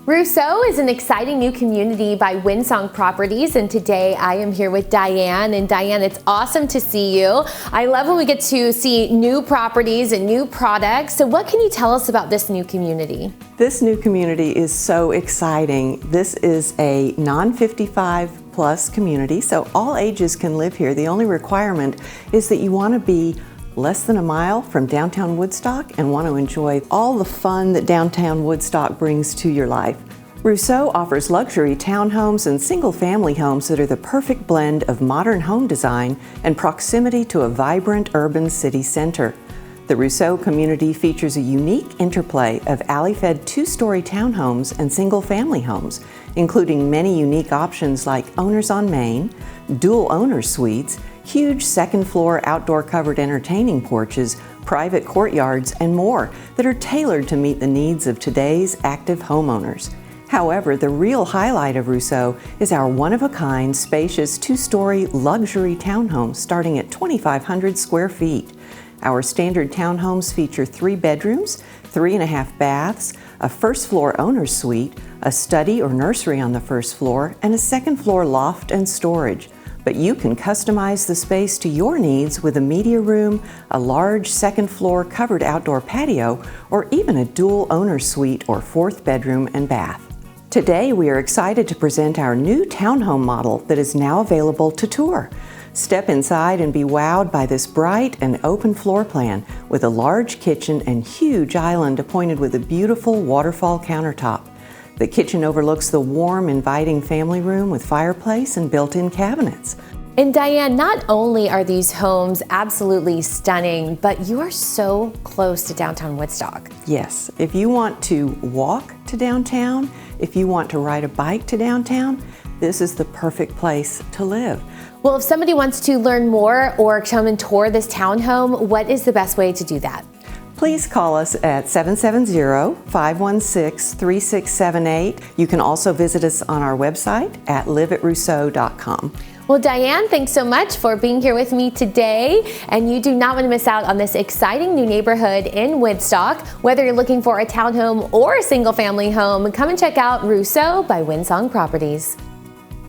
Ruisseau is an exciting new community by Windsong Properties, and today I am here with Diane. And Diane, it's awesome to see you. I love when we get to see new properties and new products. So what can you tell us about this new community? This new community is so exciting. This is a non-55 plus community, so all ages can live here. The only requirement is that you want to be less than a mile from downtown Woodstock and want to enjoy all the fun that downtown Woodstock brings to your life. Ruisseau offers luxury townhomes and single-family homes that are the perfect blend of modern home design and proximity to a vibrant urban city center. The Ruisseau community features a unique interplay of alley-fed two-story townhomes and single-family homes, including many unique options like owners on main, dual owner suites, huge second-floor outdoor covered entertaining porches, private courtyards, and more that are tailored to meet the needs of today's active homeowners. However, the real highlight of Ruisseau is our one-of-a-kind, spacious two-story luxury townhome starting at 2,500 square feet. Our standard townhomes feature 3 bedrooms, 3.5 baths, a first-floor owner's suite, a study or nursery on the first floor, and a second-floor loft and storage. But you can customize the space to your needs with a media room, a large second-floor covered outdoor patio, or even a dual owner suite or 4th bedroom and bath. Today, we are excited to present our new townhome model that is now available to tour. Step inside and be wowed by this bright and open floor plan with a large kitchen and huge island appointed with a beautiful waterfall countertop. The kitchen overlooks the warm, inviting family room with fireplace and built-in cabinets. And Diane, not only are these homes absolutely stunning, but you are so close to downtown Woodstock. Yes, if you want to walk to downtown, if you want to ride a bike to downtown, this is the perfect place to live. Well, if somebody wants to learn more or come and tour this townhome, what is the best way to do that? Please call us at 770-516-3678. You can also visit us on our website at liveatruisseau.com. Well, Diane, thanks so much for being here with me today. And you do not want to miss out on this exciting new neighborhood in Woodstock. Whether you're looking for a townhome or a single-family home, come and check out Ruisseau by Windsong Properties.